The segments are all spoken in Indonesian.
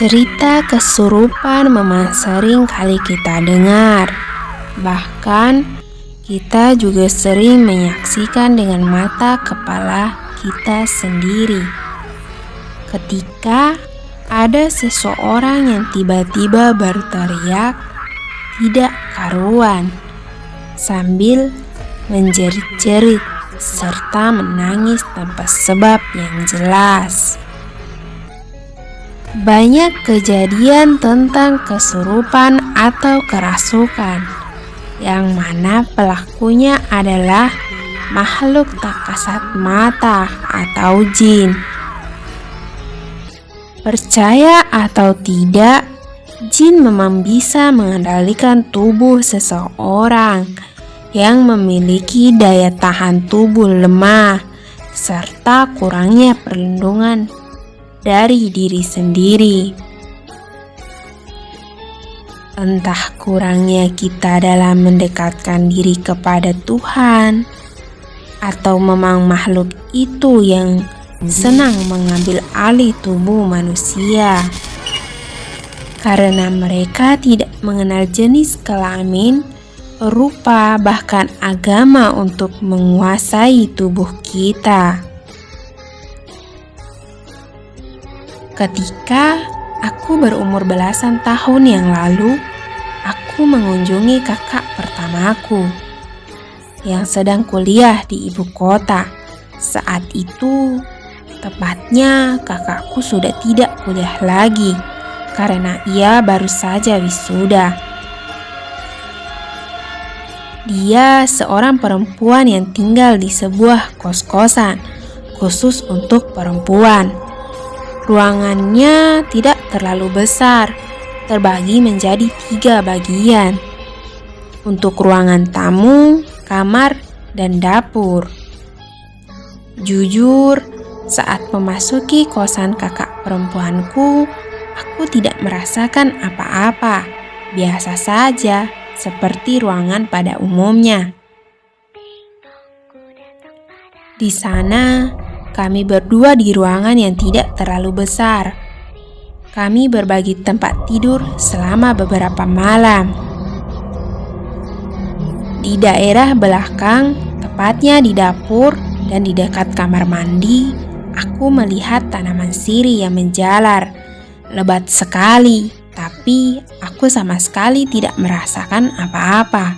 Cerita kesurupan memang sering kali kita dengar. Bahkan kita juga sering menyaksikan dengan mata kepala kita sendiri. Ketika ada seseorang yang tiba-tiba berteriak tidak karuan sambil menjerit-jerit serta menangis tanpa sebab yang jelas. Banyak kejadian tentang kesurupan atau kerasukan yang mana pelakunya adalah makhluk tak kasat mata atau jin. Percaya atau tidak, jin memang bisa mengendalikan tubuh seseorang yang memiliki daya tahan tubuh lemah serta kurangnya perlindungan dari diri sendiri. Entah kurangnya kita dalam mendekatkan diri kepada Tuhan, atau memang makhluk itu yang senang mengambil alih tubuh manusia karena mereka tidak mengenal jenis kelamin, rupa, bahkan agama untuk menguasai tubuh kita. Ketika aku berumur belasan tahun yang lalu, aku mengunjungi kakak pertamaku yang sedang kuliah di ibu kota. Saat itu, tepatnya kakakku sudah tidak kuliah lagi karena ia baru saja wisuda. Dia seorang perempuan yang tinggal di sebuah kos-kosan khusus untuk perempuan. Ruangannya tidak terlalu besar, terbagi menjadi 3 bagian. Untuk ruangan tamu, kamar, dan dapur. Jujur, saat memasuki kosan kakak perempuanku, aku tidak merasakan apa-apa. Biasa saja, seperti ruangan pada umumnya. Di sana, kami berdua di ruangan yang tidak terlalu besar. Kami berbagi tempat tidur selama beberapa malam. Di daerah belakang, tepatnya di dapur dan di dekat kamar mandi, aku melihat tanaman sirih yang menjalar. Lebat sekali, tapi aku sama sekali tidak merasakan apa-apa.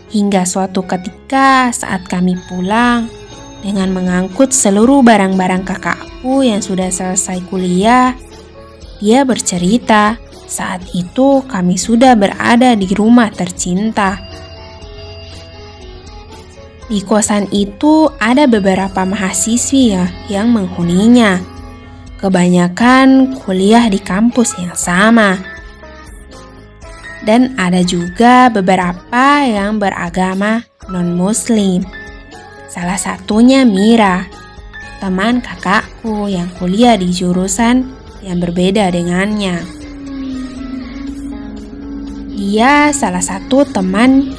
Hingga suatu ketika saat kami pulang, dengan mengangkut seluruh barang-barang kakakku yang sudah selesai kuliah, dia bercerita saat itu kami sudah berada di rumah tercinta. Di kosan itu ada beberapa mahasiswi yang menghuninya. Kebanyakan kuliah di kampus yang sama. Dan ada juga beberapa yang beragama non-muslim. Salah satunya Mira, teman kakakku yang kuliah di jurusan yang berbeda dengannya. Dia salah satu teman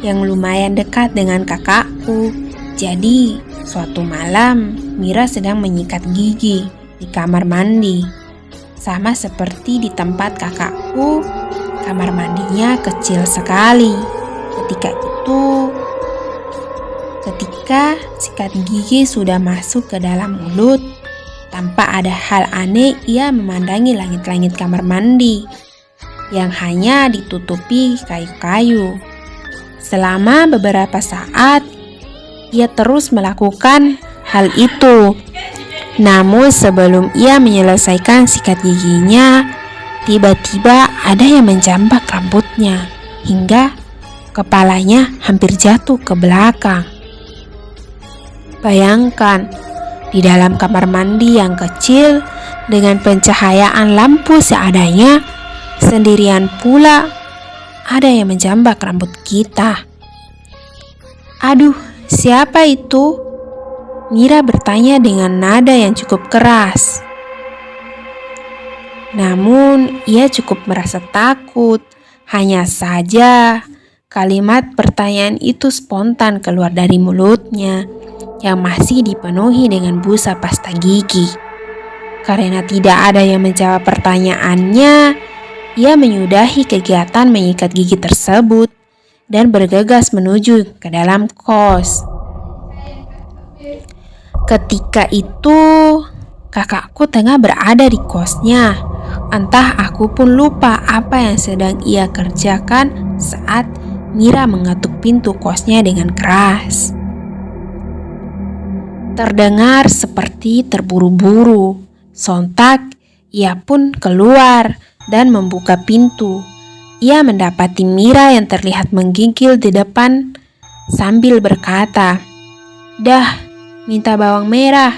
yang lumayan dekat dengan kakakku. Jadi, suatu malam Mira sedang menyikat gigi di kamar mandi. Sama seperti di tempat kakakku, kamar mandinya kecil sekali. Ketika sikat gigi sudah masuk ke dalam mulut, tanpa ada hal aneh ia memandangi langit-langit kamar mandi yang hanya ditutupi kayu-kayu. Selama beberapa saat, ia terus melakukan hal itu. Namun sebelum ia menyelesaikan sikat giginya, tiba-tiba ada yang menjambak rambutnya hingga kepalanya hampir jatuh ke belakang. Bayangkan, di dalam kamar mandi yang kecil dengan pencahayaan lampu seadanya, sendirian pula ada yang menjambak rambut kita. "Aduh, siapa itu?" Mira bertanya dengan nada yang cukup keras. Namun, ia cukup merasa takut. Hanya saja, kalimat pertanyaan itu spontan keluar dari mulutnya yang masih dipenuhi dengan busa pasta gigi. Karena tidak ada yang menjawab pertanyaannya, ia menyudahi kegiatan menyikat gigi tersebut dan bergegas menuju ke dalam kos. Ketika itu, kakakku tengah berada di kosnya. Entah aku pun lupa apa yang sedang ia kerjakan saat Mira mengetuk pintu kosnya dengan keras. Terdengar seperti terburu-buru. Sontak, ia pun keluar dan membuka pintu. Ia mendapati Mira yang terlihat menggigil di depan sambil berkata, "Dah, minta bawang merah."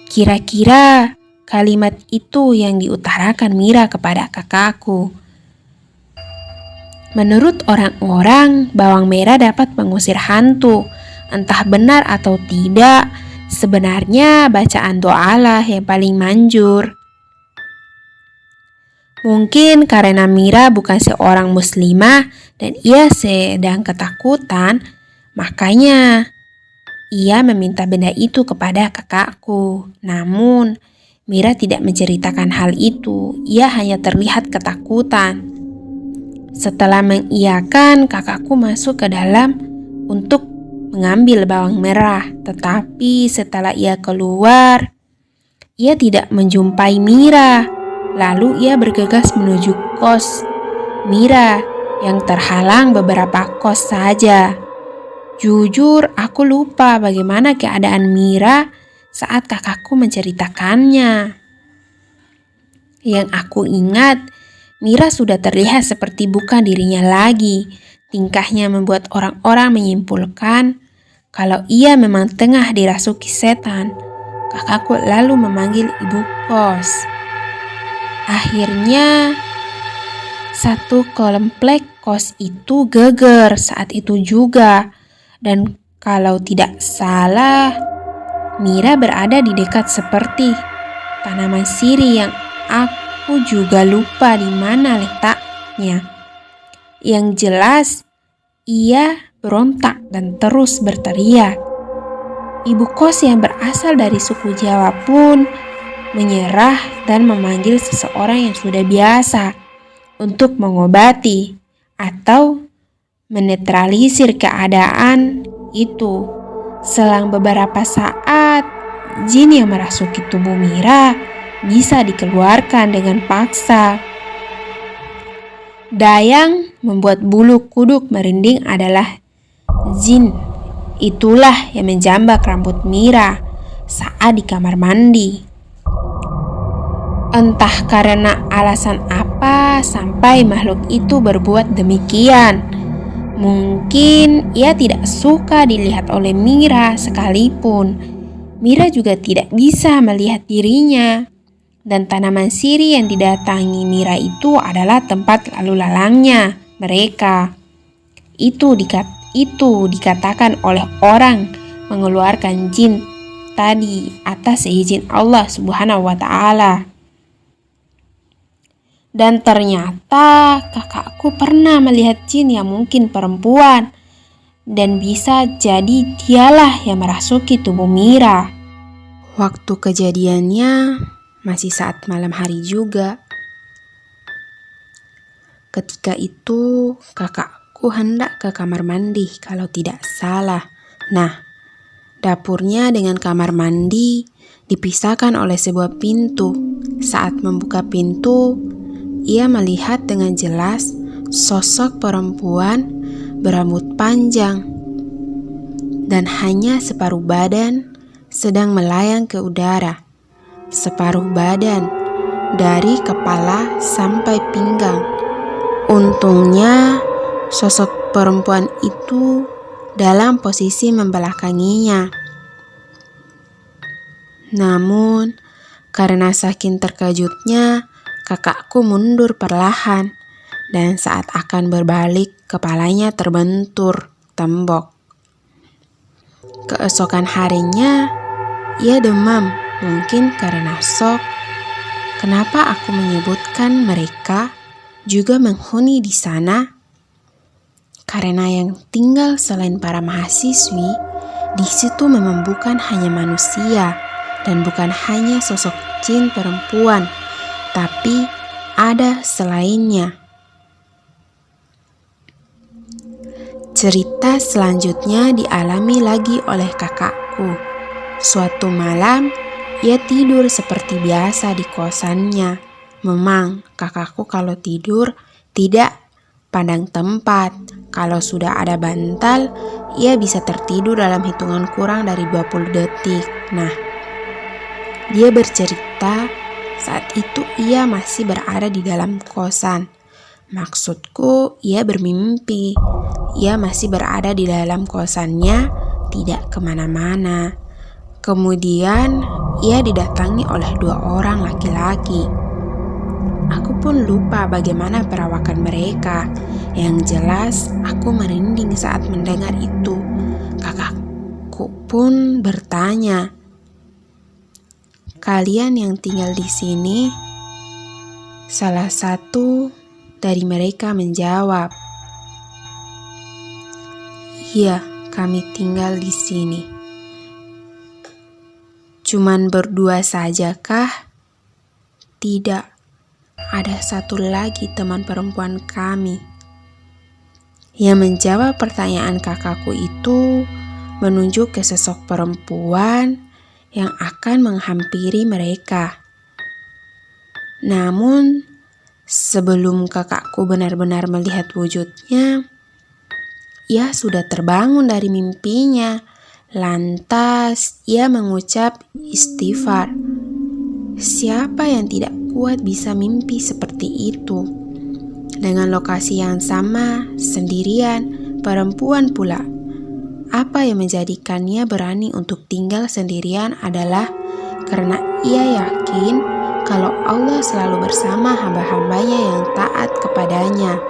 Kira-kira kalimat itu yang diutarakan Mira kepada kakakku. Menurut orang-orang, bawang merah dapat mengusir hantu. Entah benar atau tidak, sebenarnya bacaan doalah yang paling manjur. Mungkin karena Mira bukan seorang muslimah dan ia sedang ketakutan, makanya ia meminta benda itu kepada kakakku. Namun, Mira tidak menceritakan hal itu. Ia hanya terlihat ketakutan. Setelah mengiyakan, kakakku masuk ke dalam untuk mengambil bawang merah. Tetapi setelah ia keluar, ia tidak menjumpai Mira. Lalu ia bergegas menuju kos Mira yang terhalang beberapa kos saja. Jujur, aku lupa bagaimana keadaan Mira saat kakakku menceritakannya. Yang aku ingat, Mira sudah terlihat seperti bukan dirinya lagi. Tingkahnya membuat orang-orang menyimpulkan kalau ia memang tengah dirasuki setan. Kakakku lalu memanggil ibu kos. Akhirnya, satu komplek kos itu geger saat itu juga. Dan kalau tidak salah, Mira berada di dekat seperti tanaman sirih yang aku juga lupa di mana letaknya. Yang jelas, ia berontak dan terus berteriak. Ibu kos yang berasal dari suku Jawa pun menyerah dan memanggil seseorang yang sudah biasa untuk mengobati atau menetralisir keadaan itu. Selang beberapa saat, jin yang merasuki tubuh Mira bisa dikeluarkan dengan paksa. Dayang membuat bulu kuduk merinding adalah jin. Itulah yang menjambak rambut Mira saat di kamar mandi. Entah karena alasan apa sampai makhluk itu berbuat demikian. Mungkin ia tidak suka dilihat oleh Mira sekalipun. Mira juga tidak bisa melihat dirinya. Dan tanaman sirih yang didatangi Mira itu adalah tempat lalu lalangnya mereka. Itu dikatakan oleh orang mengeluarkan jin tadi atas seizin Allah Subhanahu wa Ta'ala. Dan ternyata kakakku pernah melihat jin yang mungkin perempuan dan bisa jadi dialah yang merasuki tubuh Mira. Waktu kejadiannya masih saat malam hari juga. Ketika itu kakakku hendak ke kamar mandi kalau tidak salah. Nah, dapurnya dengan kamar mandi dipisahkan oleh sebuah pintu. Saat membuka pintu, ia melihat dengan jelas sosok perempuan berambut panjang dan hanya separuh badan sedang melayang ke udara. Separuh badan dari kepala sampai pinggang. Untungnya sosok perempuan itu dalam posisi membelakanginya. Namun karena saking terkejutnya, kakakku mundur perlahan dan saat akan berbalik, kepalanya terbentur tembok. Keesokan harinya, ia demam, mungkin karena shock. Kenapa aku menyebutkan mereka juga menghuni di sana? Karena yang tinggal selain para mahasiswi, di situ memang bukan hanya manusia, dan bukan hanya sosok jin perempuan, tapi ada selainnya. Cerita selanjutnya dialami lagi oleh kakakku. Suatu malam, ia tidur seperti biasa di kosannya. Memang kakakku kalau tidur tidak pandang tempat. Kalau sudah ada bantal, ia bisa tertidur dalam hitungan kurang dari 20 detik. Nah, dia bercerita saat itu ia masih berada di dalam kosan. Maksudku, ia bermimpi. Ia masih berada di dalam kosannya, tidak kemana-mana. Kemudian, ia didatangi oleh 2 orang laki-laki. Aku pun lupa bagaimana perawakan mereka. Yang jelas, aku merinding saat mendengar itu. Kakakku pun bertanya, "Kalian yang tinggal di sini?" Salah satu dari mereka menjawab, "Iya, kami tinggal di sini." "Cuman berdua saja kah?" "Tidak, ada satu lagi teman perempuan kami." Yang menjawab pertanyaan kakakku itu menunjuk ke sosok perempuan yang akan menghampiri mereka. Namun, sebelum kakakku benar-benar melihat wujudnya, ia sudah terbangun dari mimpinya. Lantas, ia mengucap istighfar. Siapa yang tidak kuat bisa mimpi seperti itu? Dengan lokasi yang sama, sendirian, perempuan pula. Apa yang menjadikannya berani untuk tinggal sendirian adalah karena ia yakin kalau Allah selalu bersama hamba-hambanya yang taat kepadanya.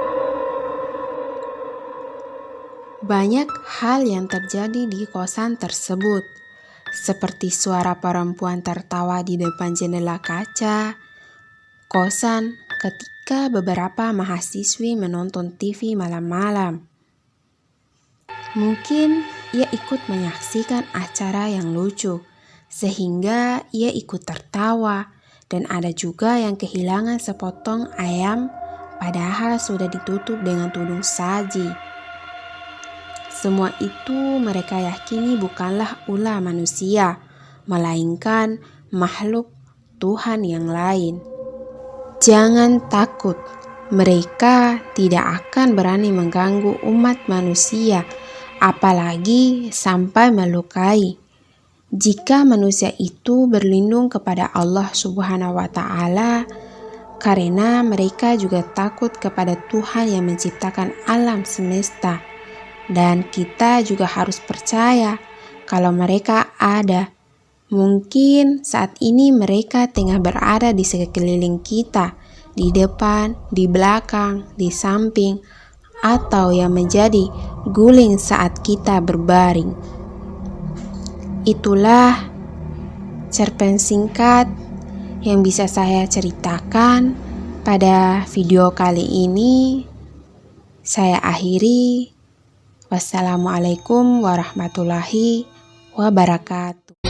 Banyak hal yang terjadi di kosan tersebut, seperti suara perempuan tertawa di depan jendela kaca kosan ketika beberapa mahasiswi menonton TV malam-malam. Mungkin ia ikut menyaksikan acara yang lucu, sehingga ia ikut tertawa, dan ada juga yang kehilangan sepotong ayam padahal sudah ditutup dengan tudung saji. Semua itu mereka yakini bukanlah ulah manusia, melainkan makhluk Tuhan yang lain. Jangan takut, mereka tidak akan berani mengganggu umat manusia, apalagi sampai melukai. Jika manusia itu berlindung kepada Allah Subhanahu wa Ta'ala, karena mereka juga takut kepada Tuhan yang menciptakan alam semesta. Dan kita juga harus percaya kalau mereka ada. Mungkin saat ini mereka tengah berada di sekeliling kita, di depan, di belakang, di samping, atau yang menjadi guling saat kita berbaring. Itulah cerpen singkat yang bisa saya ceritakan pada video kali ini. Saya akhiri. Wassalamualaikum warahmatullahi wabarakatuh.